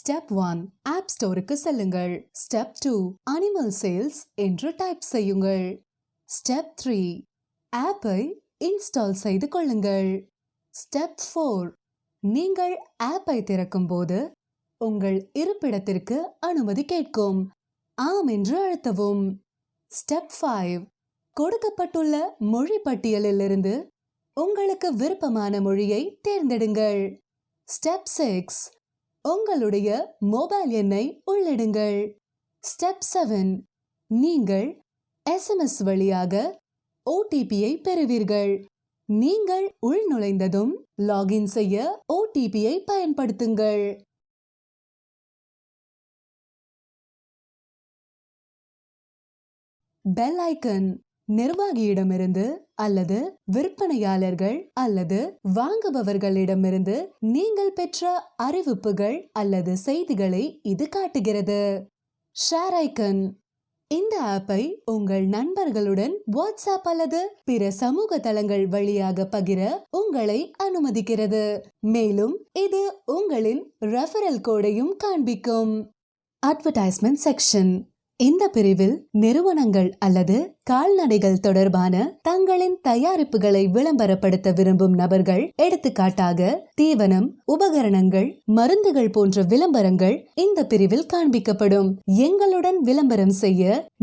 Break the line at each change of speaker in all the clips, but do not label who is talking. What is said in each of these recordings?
Step 1 App Storeக்கு செல்லுங்கள். Step 2 Animal Sales என்று type செய்யுங்கள். Step 3 ஆப்பை இன்ஸ்டால் செய்து கொள்ளுங்கள். Step 4 நீங்கள் ஆப்பை திறக்கும் போது உங்கள் இருப்பிடத்திற்கு அனுமதி கேட்கும். ஆம் என்று அழுத்தவும். Step 5 கொடுக்கப்பட்டுள்ள மொழி பட்டியலிலிருந்து உங்களுக்கு விருப்பமான மொழியை தேர்ந்தெடுங்கள். Step 6 உங்களுடைய மொபைல் எண்ணை உள்ளிடுங்கள். Step 7 நீங்கள் SMS வழியாக OTP-யை பெறுவீர்கள். நீங்கள் உள்நுழைந்ததும் லாகின் செய்ய OTP-யை பயன்படுத்துங்கள். பெல் ஐக்கன் நிர்வாகியிடமிருந்து அல்லது விற்பனையாளர்கள் அல்லது வாங்குபவர்களிடமிருந்து நீங்கள் பெற்ற அறிவிப்புகள் அல்லது செய்திகளை இது காட்டுகிறது. ஷேர் ஐக்கன் இந்த ஆப்பை உங்கள் நண்பர்களுடன் வாட்ஸ்அப் அல்லது பிற சமூக தளங்கள் வழியாக பகிர உங்களை அனுமதிக்கிறது. மேலும் இது உங்களின் ரெஃபரல் கோடையும் காண்பிக்கும். அட்வர்டைஸ்மெண்ட் செக்ஷன் இந்த பிரிவில் நிறுவனங்கள் அல்லது கால்நடைகள் தொடர்பான தங்களின் தயாரிப்புகளை விளம்பரப்படுத்த விரும்பும் நபர்கள், எடுத்துக்காட்டாக தீவனம், உபகரணங்கள், மருந்துகள் போன்ற விளம்பரங்கள் இந்த பிரிவில் காண்பிக்கப்படும். எங்களுடன் விளம்பரம் செய்ய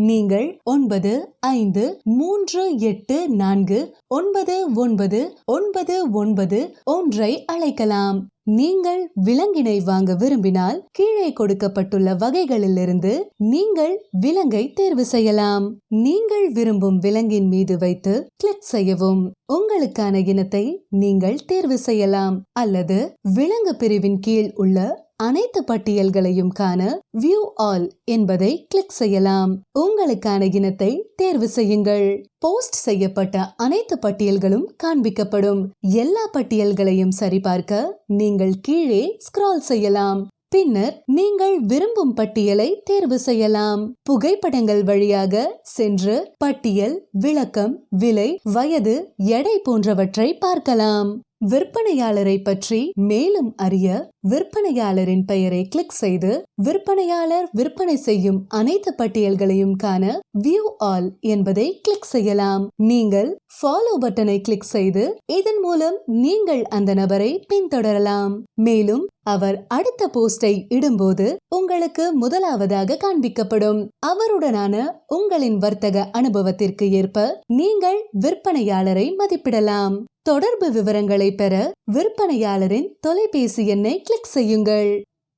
நீங்கள் 9538449999 அழைக்கலாம். நீங்கள் விலங்கினை வாங்க விரும்பினால் கீழே கொடுக்கப்பட்டுள்ள வகைகளிலிருந்து நீங்கள் விலங்கை தேர்வு செய்யலாம். நீங்கள் விரும்பும் விலங்கின் மீது வைத்து கிளிக் செய்யவும். உங்களுக்கான இனத்தை நீங்கள் தேர்வு செய்யலாம் அல்லது விலங்கு பிரிவின் கீழ் உள்ள அனைத்து பட்டியல்களையும் காண வியூ ஆல் என்பதை கிளிக் செய்யலாம். உங்களுக்கான இனத்தை தேர்வு செய்யுங்கள். போஸ்ட் செய்யப்பட்ட அனைத்து பட்டியல்களும் காண்பிக்கப்படும். எல்லா பட்டியல்களையும் சரிபார்க்க நீங்கள் கீழே ஸ்க்ரால் செய்யலாம். பின்னர் நீங்கள் விரும்பும் பட்டியலை தேர்வு செய்யலாம். புகைப்படங்கள் வழியாக சென்று பட்டியல், விளக்கம், விலை, வயது, எடை போன்றவற்றை பார்க்கலாம். விற்பனையாளரை பற்றி மேலும் அறிய விற்பனையாளரின் பெயரை கிளிக் செய்து விற்பனையாளர் விற்பனை செய்யும் அனைத்து பட்டியல்களையும் காண வியூ ஆல் என்பதை கிளிக் செய்யலாம். நீங்கள் ஃபாலோ பட்டனை கிளிக் செய்து இதன் மூலம் நீங்கள் அந்த நபரை பின்தொடரலாம். மேலும் அவர் அடுத்த போஸ்டை இடும்போது உங்களுக்கு முதலாவதாக காண்பிக்கப்படும். அவருடனான உங்களின் வர்த்தக அனுபவத்திற்கு ஏற்ப நீங்கள் விற்பனையாளரை மதிப்பிடலாம். தொடர்பு விவரங்களை பெற விற்பனையாளரின் தொலைபேசி எண்ணை கிளிக் செய்யுங்கள்.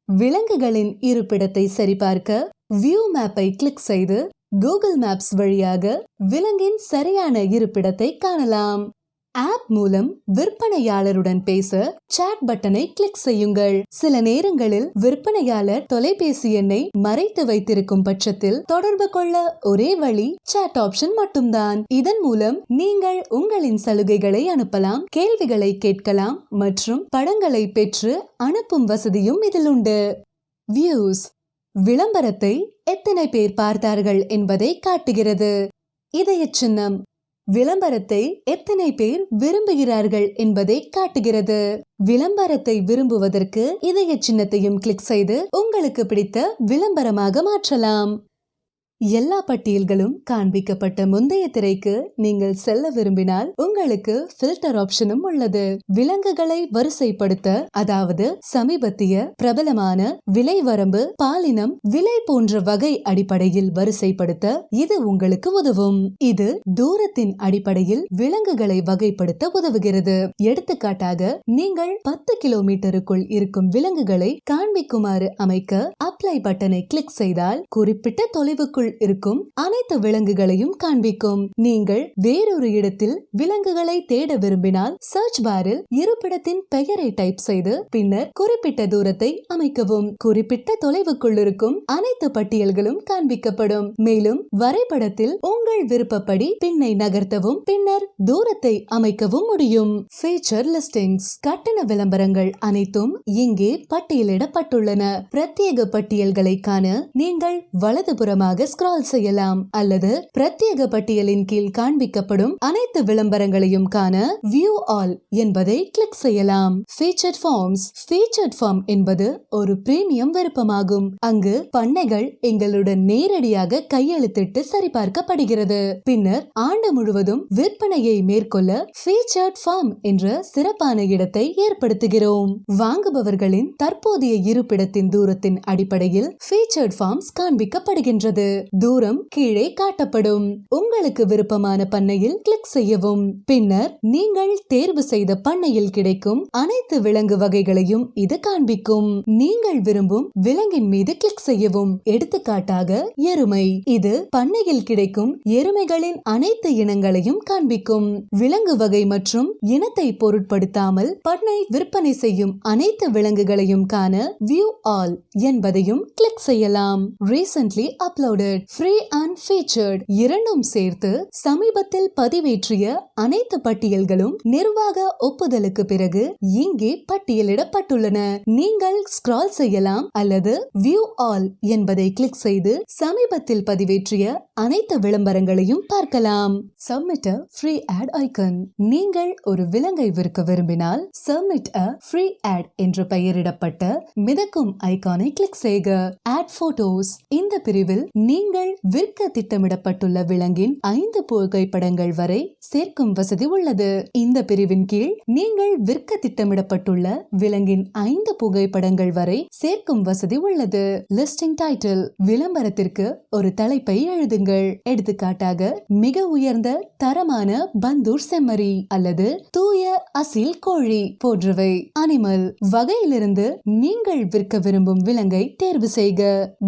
விலங்குகளின் இருப்பிடத்தை சரிபார்க்க வியூ மேப்பை கிளிக் செய்து கூகுள் மேப்ஸ் வழியாக விலங்கின் சரியான இருப்பிடத்தை காணலாம். ஆப் மூலம் விற்பனையாளருடன் பேச சாட் பட்டனை கிளிக் செய்யுங்கள். சில நேரங்களில் விற்பனையாளர் தொலைபேசி எண்ணை மறைத்து வைத்திருக்கும் பட்சத்தில் தொடர்பு கொள்ள ஒரே வழி சாட் ஆப்ஷன் மட்டும்தான். இதன் மூலம் நீங்கள் உங்களின் சலுகைகளை அனுப்பலாம், கேள்விகளை கேட்கலாம் மற்றும் படங்களை பெற்று அனுப்பும் வசதியும் இதில் உண்டு. வியூஸ் விளம்பரத்தை எத்தனை பேர் பார்த்தார்கள் என்பதை காட்டுகிறது. இதய சின்னம் விளம்பரத்தை எத்தனை பேர் விரும்புகிறார்கள் என்பதை காட்டுகிறது. விளம்பரத்தை விரும்புவதற்கு இதய சின்னத்தையும் கிளிக் செய்து உங்களுக்கு பிடித்த விளம்பரமாக மாற்றலாம். எல்லா பட்டியல்களும் காண்பிக்கப்பட்ட முந்தைய திரைக்கு நீங்கள் செல்ல விரும்பினால் உங்களுக்கு ஃபில்டர் ஆப்ஷனும் உள்ளது. விலங்குகளை வரிசைப்படுத்த, அதாவது சமீபத்திய, பிரபலமான, விலை வரம்பு, பாலினம், விலை போன்ற வகை அடிப்படையில் வரிசைப்படுத்த இது உங்களுக்கு உதவும். இது தூரத்தின் அடிப்படையில் விலங்குகளை வகைப்படுத்த உதவுகிறது. எடுத்துக்காட்டாக நீங்கள் 10 கிலோமீட்டருக்குள் இருக்கும் விலங்குகளை காண்பிக்குமாறு அமைக்க அப்ளை பட்டனை கிளிக் செய்தால் குறிப்பிட்ட தொலைவுக்குள் இருக்கும் அனைத்து விலங்குகளையும் காண்பிக்கும். நீங்கள் வேறொரு இடத்தில் விலங்குகளை தேட விரும்பினால் சர்ச் பாரில் இருப்பிடத்தின் பெயரை டைப் செய்து பின்னர் குறிப்பிட்ட தூரத்தை அமைக்கவும். குறிப்பிட்ட தொலைவுக்குள் இருக்கும் அனைத்து பட்டியல்களும் காண்பிக்கப்படும். மேலும் வரைபடத்தில் உங்கள் விருப்பப்படி பின்னை நகர்த்தவும் பின்னர் தூரத்தை அமைக்கவும் முடியும். ஃபீச்சர் லிஸ்டிங்ஸ் கட்டண விளம்பரங்கள் அனைத்தும் இங்கே பட்டியலிடப்பட்டுள்ளன. பிரத்யேக பட்டியல் பட்டியல்களை காண நீங்கள் வலதுபுறமாக ஸ்க்ரால் செய்யலாம் அல்லது பிரத்யேக பட்டியலின் கீழ் காண்பிக்கப்படும் அனைத்து விளம்பரங்களையும் காண வியூ ஆல் என்பதை கிளிக் செய்யலாம். Featured forms. ஃபீச்சர்ட் ஃபார்ம் என்பது ஒரு பிரீமியம் விருப்பமாகும். அங்கு பண்ணைகள் எங்களுடன் நேரடியாக கையெழுத்திட்டு சரிபார்க்கப்படுகிறது. பின்னர் ஆண்டு முழுவதும் விற்பனையை மேற்கொள்ள ஃபீச்சர்ட் ஃபார்ம் என்ற சிறப்பான இடத்தை ஏற்படுத்துகிறோம். வாங்குபவர்களின் தற்போதைய இருப்பிடத்தின் தூரத்தின் அடிப்படையில் ஃபீச்சர்ட் ஃபார்ம்ஸ் காண்பிக்கப்படுகின்றது. தூரம் கீழே காட்டப்படும். உங்களுக்கு விருப்பமான பண்ணையில் கிளிக் செய்யவும். பின்னர் நீங்கள் தேர்வு செய்த பண்ணையில் கிடைக்கும் அனைத்து விலங்கு வகைகளையும் இது காண்பிக்கும். நீங்கள் விரும்பும் விலங்கின் மீது கிளிக் செய்யவும். எடுத்துக்காட்டாக எருமை. இது பண்ணையில் கிடைக்கும் எருமைகளின் அனைத்து இனங்களையும் காண்பிக்கும். விலங்கு வகை மற்றும் இனத்தை பொருட்படுத்தாமல் பண்ணை விற்பனை செய்யும் அனைத்து விலங்குகளையும் காண வியூ ஆல் என்பதையும் கிளிக் செய்யலாம். Recently uploaded. Free and featured இரண்டும் சேர்த்து சமீபத்தில் பதிவேற்றிய அனைத்து பட்டியல்களும் நிர்வாக ஒப்புதலுக்கு பிறகு இங்கே பட்டியலிடப்பட்டுள்ளன. நீங்கள் ஸ்க்ரால் செய்யலாம் அல்லது வியூ ஆல் என்பதை கிளிக் செய்து சமீபத்தில் பதிவேற்றிய அனைத்து விளம்பரங்களையும் பார்க்கலாம். Submit a free ad icon. நீங்கள் ஒரு விலங்கை விற்க விரும்பினால் சப்மிட் a free ad என்ற பெயரிடப்பட்ட மிதக்கும் ஐகானை கிளிக் செய்க. Add photos. இந்த பிரிவில் நீங்கள் விற்க திட்டமிடப்பட்டுள்ள விலங்கின் 5 புகைப்படங்கள் வரை சேர்க்கும் வசதி உள்ளது. இந்த பிரிவின் கீழ் நீங்கள் விற்க திட்டமிடப்பட்டுள்ள விலங்கின் 5 புகைப்படங்கள் வரை சேர்க்கும் வசதி உள்ளது. Listing title. விளம்பரத்திற்கு ஒரு தலைப்பை எழுதுங்கள். எடுத்துக்காட்டாக மிக உயர்ந்த தரமான பந்தூர் செம்மறி அல்லது தூய அசில் கோழி போன்றவை. அனிமல். வகையிலிருந்து நீங்கள் விற்க விரும்பும் விலங்கை தேர்வு செய்க.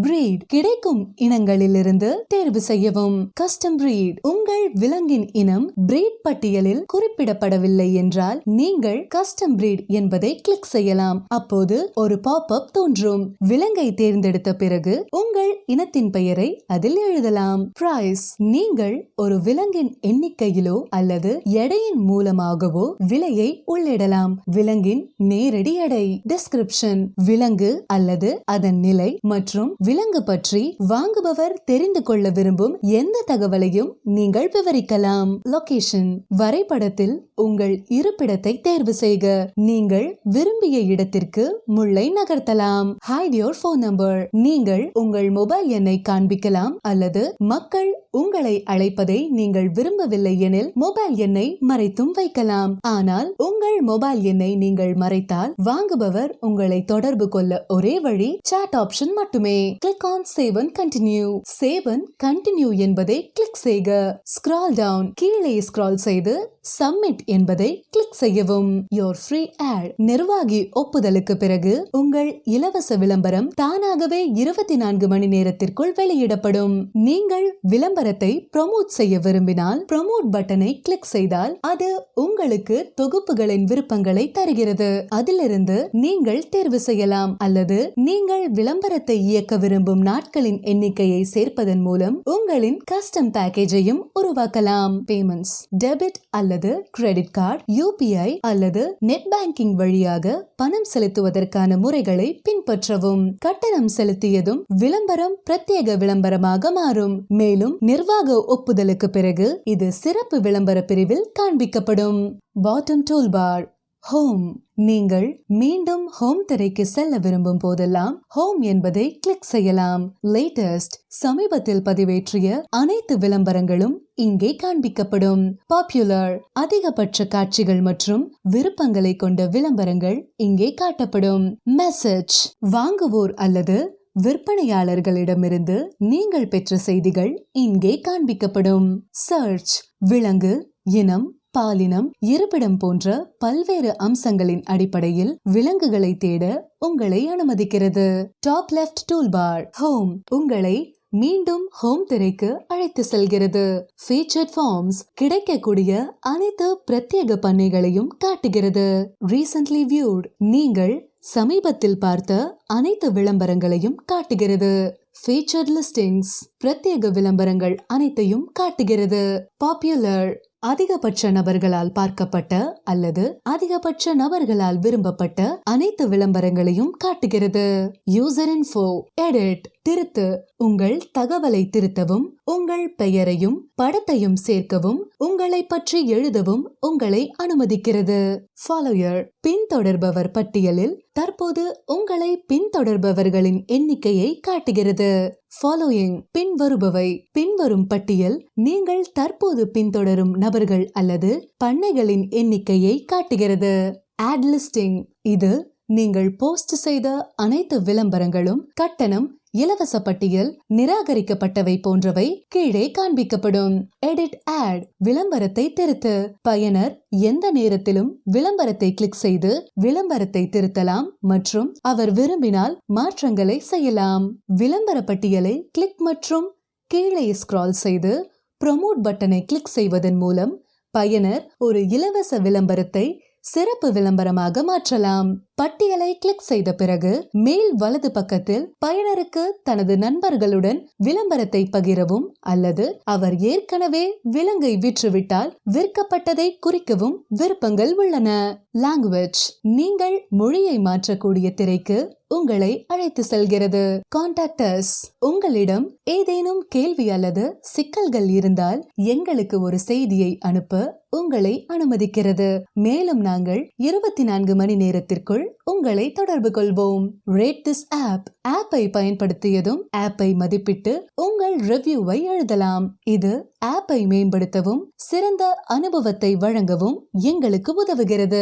பிரீட். கிடைக்கும் இனங்களிலிருந்து தேர்வு செய்யவும். Custom breed. உங்கள் விலங்கின் இனம் பிரீட் பட்டியலில் குறிப்பிடப்படவில்லை என்றால் நீங்கள் கஸ்டம் பிரீட் என்பதை கிளிக் செய்யலாம். அப்போது ஒரு பாப்அப் தோன்றும். விலங்கை தேர்ந்தெடுத்த பிறகு உங்கள் இனத்தின் பெயரை அதில் எழுதலாம். பிரைஸ். நீங்கள் ஒரு விலங்கின் எண்ணிக்கையிலோ அல்லது எடையின் மூலமாகவோ விலையை உள்ளிடலாம். விலங்கின் நேரடி எடை. டிஸ்கிரிப்ஷன். விலங்கு அல்லது அதன் நிலை மற்றும் விலங்கு பற்றி வாங்குபவர் தெரிந்து கொள்ள விரும்பும் எந்த தகவலையும் நீங்கள் விவரிக்கலாம். லொகேஷன். வரைபடத்தில் உங்கள் இருப்பிடத்தை தேர்வு செய்க. நீங்கள் விரும்பிய இடத்திற்கு முள்ளை நகர்த்தலாம். Hide your phone number. நீங்கள் உங்கள் மொபைல் எண்ணை காண்பிக்கலாம் அல்லது மக்கள் உங்களை அழைப்பதை நீங்கள் விரும்பவில்லை எனில் மொபைல் எண்ணை மறைத்தும் வைக்கலாம். ஆனால் உங்கள் மொபைல் எண்ணை நீங்கள் மறைத்தால் வாங்குபவர் உங்களை தொடர்பு கொள்ள ஒரே வழி சாட் ஆப்ஷன் மட்டுமே. Click on save and continue. Save and continue என்பதை கிளிக் செய்க. Scroll down. கீழே ஸ்க்ரால் செய்து சப்மிட் என்பதை கிளிக் செய்யவும். Your free ad. நிர்வாகி ஒப்புதலுக்கு பிறகு உங்கள் இலவச விளம்பரம் தானாகவே 24 மணி நேரத்திற்குள் வெளியிடப்படும். நீங்கள் விளம்பரத்தை ப்ரோமோட் செய்ய விரும்பினால் ப்ரோமோட் பட்டனை கிளிக் செய்தால் அது உங்களுக்கு தொகுப்புகளின் விருப்பங்களை தருகிறது. அதிலிருந்து நீங்கள் தேர்வு செய்யலாம் அல்லது நீங்கள் விளம்பரத்தை இயக்க விரும்பும் நாட்களின் எண்ணிக்கையை சேர்ப்பதன் மூலம் உங்களின் கஸ்டம் பேக்கேஜையும் உருவாக்கலாம். பேமெண்ட்ஸ். டெபிட் அல்லது கிரெடிட் கார்டு, யூபிஐ அல்லது நெட் பேங்கிங் வழியாக பணம் செலுத்துவதற்கான முறைகளை பின்பற்றவும். கட்டணம் செலுத்தியதும் விளம்பரம் பிரத்யேக விளம்பரமாக மாறும். மேலும் நிர்வாக ஒப்புதலுக்கு பிறகு இது சிறப்பு விளம்பர பிரிவில் காண்பிக்கப்படும். Bottom toolbar. ஹோம். நீங்கள் மீண்டும் ஹோம் திரைக்கு செல்ல விரும்பும் போதெல்லாம் ஹோம் என்பதை கிளிக் செய்யலாம். லேட்டஸ்ட். சமீபத்தில் பதிவேற்றிய அனைத்து விளம்பரங்களும் இங்கே காண்பிக்கப்படும். பாப்புலர். அதிகபட்ச காட்சிகள் மற்றும் விருப்பங்களை கொண்ட விளம்பரங்கள் இங்கே காட்டப்படும். மெசேஜ். வாங்குவோர் அல்லது விற்பனையாளர்களிடமிருந்து நீங்கள் பெற்ற செய்திகள் இங்கே காண்பிக்கப்படும். சர்ச். விலங்கு, இனம், பாலினம், இருப்பிடம் போன்ற பல்வேறு அம்சங்களின் அடிப்படையில் விலங்குகளை தேட உங்களை அனுமதிக்கிறது. Top left toolbar. ஹோம் உங்களை மீண்டும் ஹோம் திரைக்கு அழைத்து செல்கிறது. ஃபீச்சர்ட் ஃபார்ம்ஸ் கிடைக்கக்கூடிய அனைத்து பிரத்யேக பண்ணைகளையும் காட்டுகிறது. ரீசன்ட்லி வியூட் நீங்கள் சமீபத்தில் பார்த்த அனைத்து விளம்பரங்களையும் காட்டுகிறது. ஃபீச்சர்ட் லிஸ்டிங்ஸ் பிரத்யேக விளம்பரங்கள் அனைத்தையும் காட்டுகிறது. பாப்புலர் அதிகபட்ச நபர்களால் பார்க்கப்பட்ட அல்லது அதிகபட்ச நபர்களால் விரும்பப்பட்ட அனைத்து விளம்பரங்களையும் காட்டுகிறது. யூசர் இன்ஃபோ எடிட் திருத்து உங்கள் தகவலை திருத்தவும், உங்கள் பெயரையும் படத்தையும் சேர்க்கவும், உங்களை பற்றி எழுதவும் உங்களை அனுமதிக்கிறது. ஃபாலோயர் பின்தொடர்பவர் பட்டியலில் தற்போது உங்களை பின்தொடர்பவர்களின் எண்ணிக்கையை காட்டுகிறது. ஃபாலோயிங் பின்வருபவை பின்வரும் பட்டியல் நீங்கள் தற்போது பின்தொடரும் நபர்கள் அல்லது பண்ணைகளின் எண்ணிக்கையை காட்டுகிறது. ஆட் லிஸ்டிங் இது நீங்கள் போஸ்ட் செய்த அனைத்து விளம்பரங்களும் கட்டணம், இலவச பட்டியல், நிராகரிக்கப்பட்டவை போன்றவை கீழே காண்பிக்கப்படும். எடிட் ஆட் விளம்பரத்தை திருத்து பயனர் எந்த நேரத்திலும் விளம்பரத்தை கிளிக் செய்து விளம்பரத்தை திருத்தலாம் மற்றும் அவர் விரும்பினால் மாற்றங்களை செய்யலாம். விளம்பர பட்டியலை கிளிக் மற்றும் கீழே ஸ்க்ரால் செய்து ப்ரோமோட் பட்டனை கிளிக் செய்வதன் மூலம் பயனர் ஒரு இலவச விளம்பரத்தை சிறப்பு விளம்பரமாக மாற்றலாம். பட்டியலை கிளிக் செய்த பிறகு மேல் வலது பக்கத்தில் பயனருக்கு தனது நண்பர்களுடன் விளம்பரத்தை பகிரவும் அல்லது அவர் ஏற்கனவே விலங்கை விற்றுவிட்டால் விற்கப்பட்டதை குறிக்கவும் விருப்பங்கள் உள்ளன. லாங்குவேஜ் நீங்கள் மொழியை மாற்றக்கூடிய திரைக்கு உங்களை அழைத்து செல்கிறது. கான்டாக்ட் அஸ் உங்களிடம் ஏதேனும் கேள்வி அல்லது சிக்கல்கள் இருந்தால் எங்களுக்கு ஒரு செய்தியை அனுப்ப உங்களை அனுமதிக்கிறது. மேலும் நாங்கள் 24 மணி நேரத்திற்குள் உங்களை தொடர்பு கொள்வோம். ரேட் திஸ் ஆப் ஆப்பை பயன்படுத்தியதும் ஆப்பை மதிப்பிட்டு உங்கள் ரிவ்யூவை எழுதலாம். இது ஆப்பை மேம்படுத்தவும் சிறந்த அனுபவத்தை வழங்கவும் எங்களுக்கு உதவுகிறது.